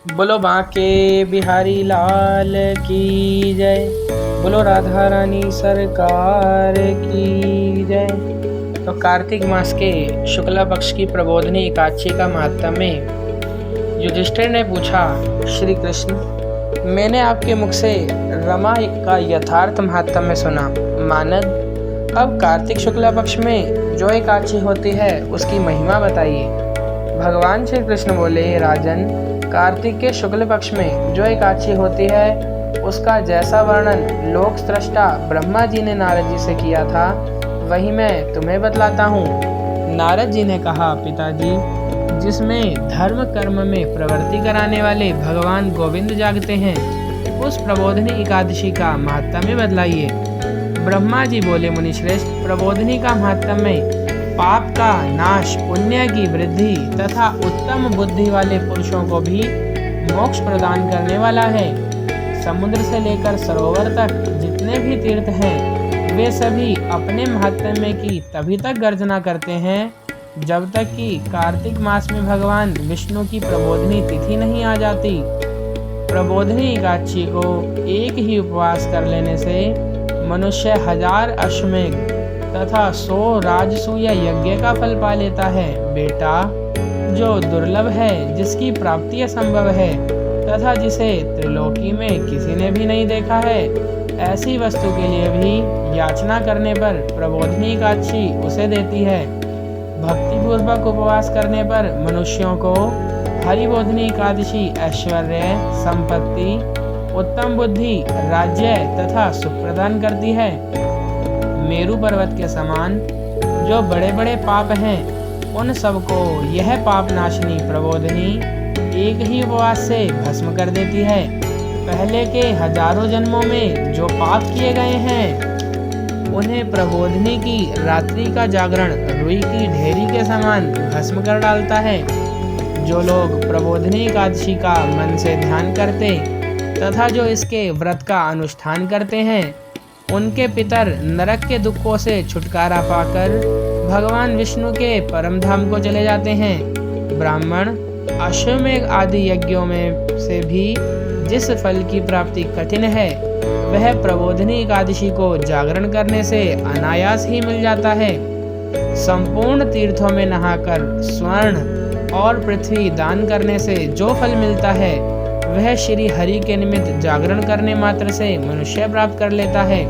बोलो बांके बिहारी लाल की जय। बोलो राधा रानी सरकार की जय। तो कार्तिक मास के शुक्ला पक्ष की प्रबोधनी एकादशी का महात्म्य में युधिष्ठिर ने पूछा, श्री कृष्ण, मैंने आपके मुख से रमा का यथार्थ महात्म्य सुना। मानद, अब कार्तिक शुक्ला पक्ष में जो एकादशी होती है उसकी महिमा बताइए। भगवान श्री कृष्ण बोले, राजन, कार्तिक के शुक्ल पक्ष में जो एकादशी होती है उसका जैसा वर्णन लोक सृष्टा ब्रह्मा जी ने नारद जी से किया था वही मैं तुम्हें बतलाता हूँ। नारद जी ने कहा, पिताजी, जिसमें धर्म कर्म में प्रवृत्ति कराने वाले भगवान गोविंद जागते हैं उस प्रबोधनी एकादशी का महात्म्य बतलाइए। ब्रह्मा जी बोले, मुनिश्रेष्ठ, प्रबोधनी का महात्म्य पाप का नाश, पुण्य की वृद्धि तथा उत्तम बुद्धि वाले पुरुषों को भी मोक्ष प्रदान करने वाला है। समुद्र से लेकर सरोवर तक जितने भी तीर्थ हैं वे सभी अपने महात्म्य की तभी तक गर्जना करते हैं जब तक कि कार्तिक मास में भगवान विष्णु की प्रबोधनी तिथि नहीं आ जाती। प्रबोधनी एकादशी को एक ही उपवास कर लेने से मनुष्य 1000 अश्वमेध तथा 100 राजसूय यज्ञ का फल पा लेता है। बेटा, जो दुर्लभ है, जिसकी प्राप्ति असंभव है तथा जिसे त्रिलोकी में किसी ने भी नहीं देखा है, ऐसी वस्तु के लिए भी याचना करने पर प्रबोधनी एकादशी उसे देती है। भक्तिपूर्वक उपवास करने पर मनुष्यों को हरिबोधनी एकादशी ऐश्वर्य, संपत्ति, उत्तम बुद्धि, राज्य तथा सुख प्रदान करती है। मेरु पर्वत के समान जो बड़े बड़े पाप हैं उन सबको यह पाप नाशनी प्रबोधनी एक ही उपवास से भस्म कर देती है। पहले के हजारों जन्मों में जो पाप किए गए हैं उन्हें प्रबोधनी की रात्रि का जागरण रुई की ढेरी के समान भस्म कर डालता है। जो लोग प्रबोधनी एकादशी का मन से ध्यान करते तथा जो इसके व्रत का अनुष्ठान करते हैं उनके पितर नरक के दुखों से छुटकारा पाकर भगवान विष्णु के परम धाम को चले जाते हैं। ब्राह्मण अश्वमेध आदि यज्ञों में से भी जिस फल की प्राप्ति कठिन है वह प्रबोधनी एकादशी को जागरण करने से अनायास ही मिल जाता है। संपूर्ण तीर्थों में नहाकर स्वर्ण और पृथ्वी दान करने से जो फल मिलता है वह श्री हरि के निमित्त जागरण करने मात्र से मनुष्य प्राप्त कर लेता है।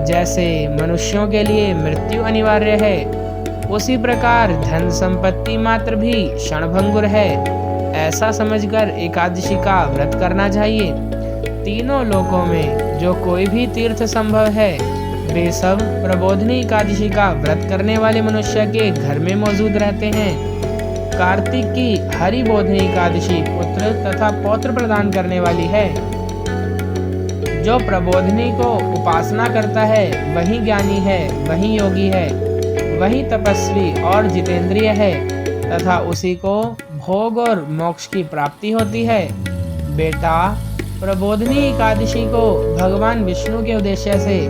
जैसे मनुष्यों के लिए मृत्यु अनिवार्य है उसी प्रकार धन संपत्ति मात्र भी क्षणभंगुर है। ऐसा समझकर एकादशी का व्रत करना चाहिए। तीनों लोकों में जो कोई भी तीर्थ संभव है वे सब प्रबोधनी एकादशी का व्रत करने वाले मनुष्य के घर में मौजूद रहते हैं। कार्तिक की हरिबोधनी एकादशी पुत्र तथा पौत्र प्रदान करने वाली है। जो प्रबोधनी को उपासना करता है वही ज्ञानी है, वही योगी है, वही तपस्वी और जितेंद्रिय है तथा उसी को भोग और मोक्ष की प्राप्ति होती है। बेटा, प्रबोधनी एकादशी को भगवान विष्णु के उद्देश्य से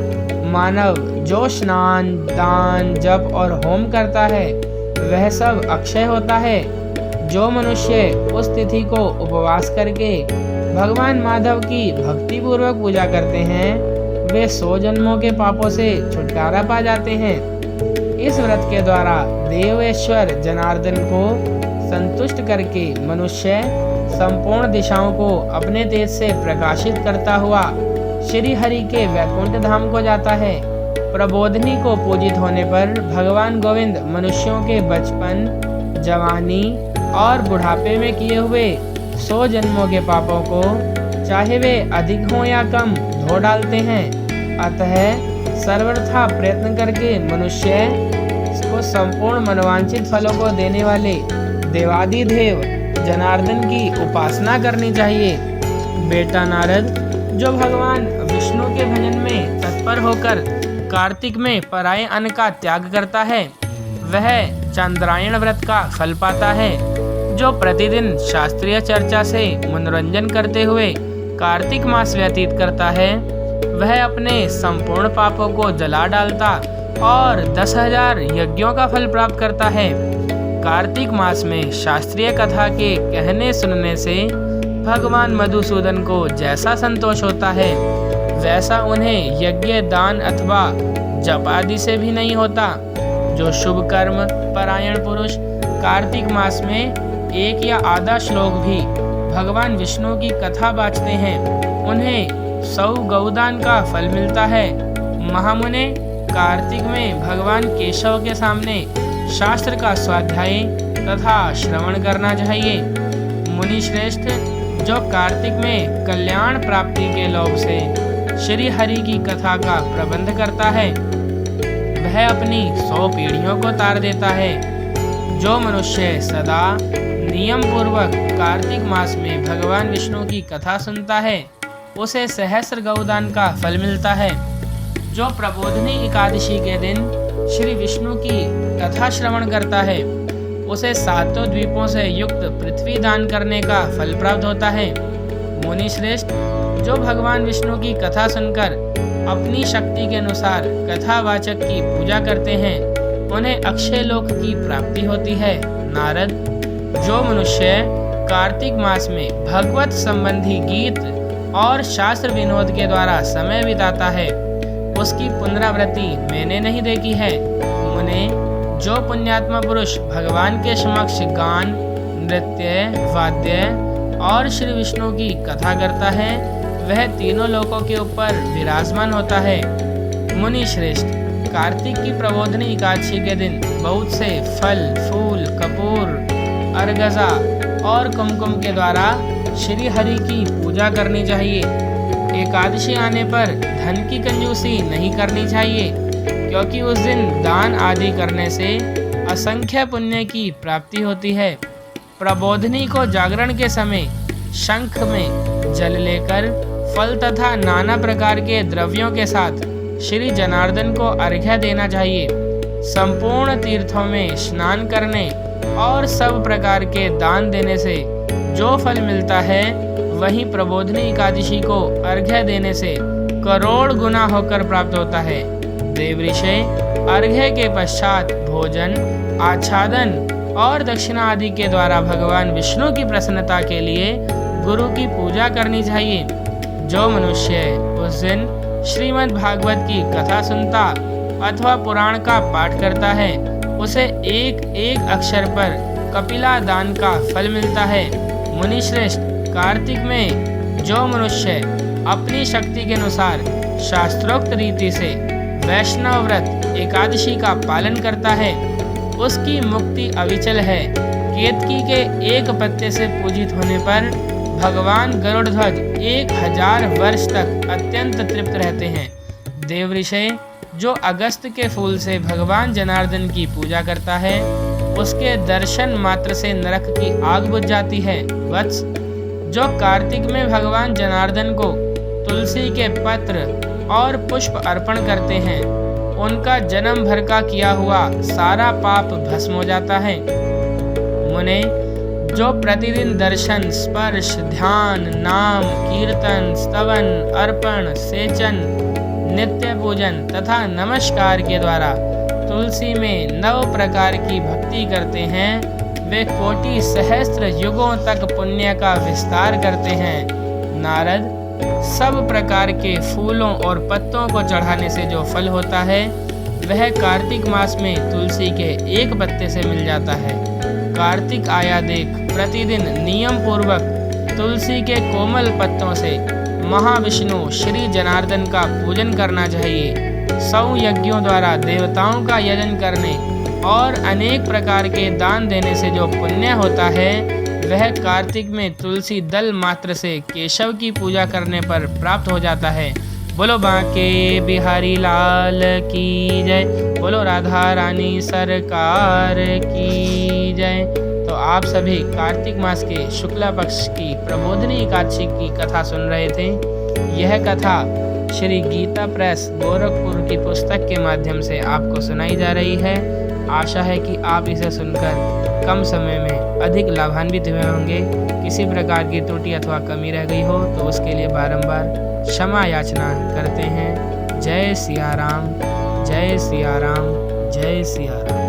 मानव जो स्नान, दान, जप और होम करता है वह सब अक्षय होता है। जो मनुष्य उस तिथि को उपवास करके भगवान माधव की भक्ति पूर्वक पूजा करते हैं वे 100 जन्मों के पापों से छुटकारा पा जाते हैं। इस व्रत के द्वारा देवेश्वर जनार्दन को संतुष्ट करके मनुष्य संपूर्ण दिशाओं को अपने तेज से प्रकाशित करता हुआ श्री हरि के वैकुंठ धाम को जाता है। प्रबोधनी को पूजित होने पर भगवान गोविंद मनुष्यों के बचपन, जवानी और बुढ़ापे में किए हुए 100 जन्मों के पापों को चाहे वे अधिक हों या कम धो डालते हैं। अतः सर्वथा प्रयत्न करके मनुष्य को संपूर्ण मनोवांछित फलों को देने वाले देवादिदेव जनार्दन की उपासना करनी चाहिए। बेटा नारद, जो भगवान विष्णु के भजन में तत्पर होकर कार्तिक में पराये अन्न का त्याग करता है वह चंद्रायण व्रत का फल पाता है। जो प्रतिदिन शास्त्रीय चर्चा से मनोरंजन करते हुए कार्तिक मास व्यतीत करता है वह अपने संपूर्ण पापों को जला डालता और 10,000 यज्ञों का फल प्राप्त करता है। कार्तिक मास में शास्त्रीय कथा के कहने सुनने से भगवान मधुसूदन को जैसा संतोष होता है वैसा उन्हें यज्ञ, दान अथवा जप आदि से भी नहीं होता। जो शुभ कर्म परायण पुरुष कार्तिक मास में एक या आधा श्लोक भी भगवान विष्णु की कथा बाँचते हैं, उन्हें 100 गौदान का फल मिलता है। महामुने, कार्तिक में भगवान केशव के सामने शास्त्र का स्वाध्याय तथा श्रवण करना चाहिए। मुनि श्रेष्ठ, जो कार्तिक में कल्याण प्राप्ति के लोभ से श्री हरि की कथा का प्रबंध करता है, वह अपनी 100 पीढ़ियों को तार देता है। जो मनुष्य सदा नियम पूर्वक कार्तिक मास में भगवान विष्णु की कथा सुनता है, उसे सहस्र गौदान का फल मिलता है। जो प्रबोधनी एकादशी के दिन श्री विष्णु की कथा श्रवण करता है, उसे 7 द्वीपों से युक्त पृथ्वी दान करने का फल प्राप्त होता है। मुनि श्रेष्ठ, जो भगवान विष्णु की कथा सुनकर अपनी शक्ति के अनुसार कथावाचक की पूजा करते हैं, उन्हें अक्षय लोक की प्राप्ति होती है। नारद, जो मनुष्य कार्तिक मास में भगवत संबंधी गीत और शास्त्र विनोद के द्वारा समय बिताता है, उसकी पुनरावृत्ति मैंने नहीं देखी है। मुने, जो पुण्यात्मा पुरुष भगवान के समक्ष गान, नृत्य, वाद्य और श्री विष्णु की कथा करता है, वह तीनों लोकों के ऊपर विराजमान होता है। मुनि श्रेष्ठ, कार्तिक की प्रबोधनी एकादशी के दिन बहुत से फल, फूल, कपूर, अर्गजा और कुमकुम के द्वारा श्री हरि की पूजा करनी चाहिए। एकादशी आने पर धन की कंजूसी नहीं करनी चाहिए, क्योंकि उस दिन दान आदि करने से असंख्य पुण्य की प्राप्ति होती है। प्रबोधनी को जागरण के समय शंख में जल लेकर फल तथा नाना प्रकार के द्रव्यों के साथ श्री जनार्दन को अर्घ्य देना चाहिए। संपूर्ण तीर्थों में स्नान करने और सब प्रकार के दान देने से जो फल मिलता है, वही प्रबोधनी एकादशी को अर्घ्य देने से करोड़ गुना होकर प्राप्त होता है। देवऋषि, अर्घ्य के पश्चात भोजन, आच्छादन और दक्षिणा आदि के द्वारा भगवान विष्णु की प्रसन्नता के लिए गुरु की पूजा करनी चाहिए। जो मनुष्य उस दिन श्रीमद् भागवत की कथा सुनता अथवा पुराण का पाठ करता है, उसे एक एक अक्षर पर कपिला दान का फल मिलता है। मुनि श्रेष्ठ, कार्तिक में जो मनुष्य अपनी शक्ति के अनुसार शास्त्रोक्त रीति से वैष्णव व्रत एकादशी का पालन करता है, उसकी मुक्ति अविचल है। केतकी के एक पत्ते से पूजित होने पर भगवान गरुड़ध्वज 1000 वर्ष तक अत्यंत तृप्त रहते हैं। देवऋषि, जो अगस्त के फूल से भगवान जनार्दन की पूजा करता है, उसके दर्शन मात्र से नरक की आग बुझ जाती है। वत्स, जो कार्तिक में भगवान जनार्दन को तुलसी के पत्र और पुष्प अर्पण करते हैं, उनका जन्म भर का किया हुआ सारा पाप भस्म हो जाता है। मुने, जो प्रतिदिन दर्शन, स्पर्श, ध्यान, नाम, कीर्तन, स्तवन, अर्पण, सेचन, नित्य पूजन तथा नमस्कार के द्वारा तुलसी में 9 प्रकार की भक्ति करते हैं, वे कोटि सहस्त्र युगों तक पुण्य का विस्तार करते हैं। नारद, सब प्रकार के फूलों और पत्तों को चढ़ाने से जो फल होता है, वह कार्तिक मास में तुलसी के एक पत्ते से मिल जाता है। कार्तिक आया देख प्रतिदिन नियम पूर्वक तुलसी के कोमल पत्तों से महाविष्णु श्री जनार्दन का पूजन करना चाहिए। 100 यज्ञों द्वारा देवताओं का यजन करने और अनेक प्रकार के दान देने से जो पुण्य होता है, वह कार्तिक में तुलसी दल मात्र से केशव की पूजा करने पर प्राप्त हो जाता है। बोलो बांके बिहारी लाल की जय, बोलो राधा रानी सरकार की जय। तो आप सभी कार्तिक मास के शुक्ला पक्ष की प्रबोधनी एकादशी की कथा सुन रहे थे। यह कथा श्री गीता प्रेस गोरखपुर की पुस्तक के माध्यम से आपको सुनाई जा रही है। आशा है कि आप इसे सुनकर कम समय में अधिक लाभान्वित हुए होंगे। किसी प्रकार की त्रुटि अथवा कमी रह गई हो तो उसके लिए बारंबार क्षमा याचना करते हैं। जय सिया राम, जय सिया राम, जय सिया राम।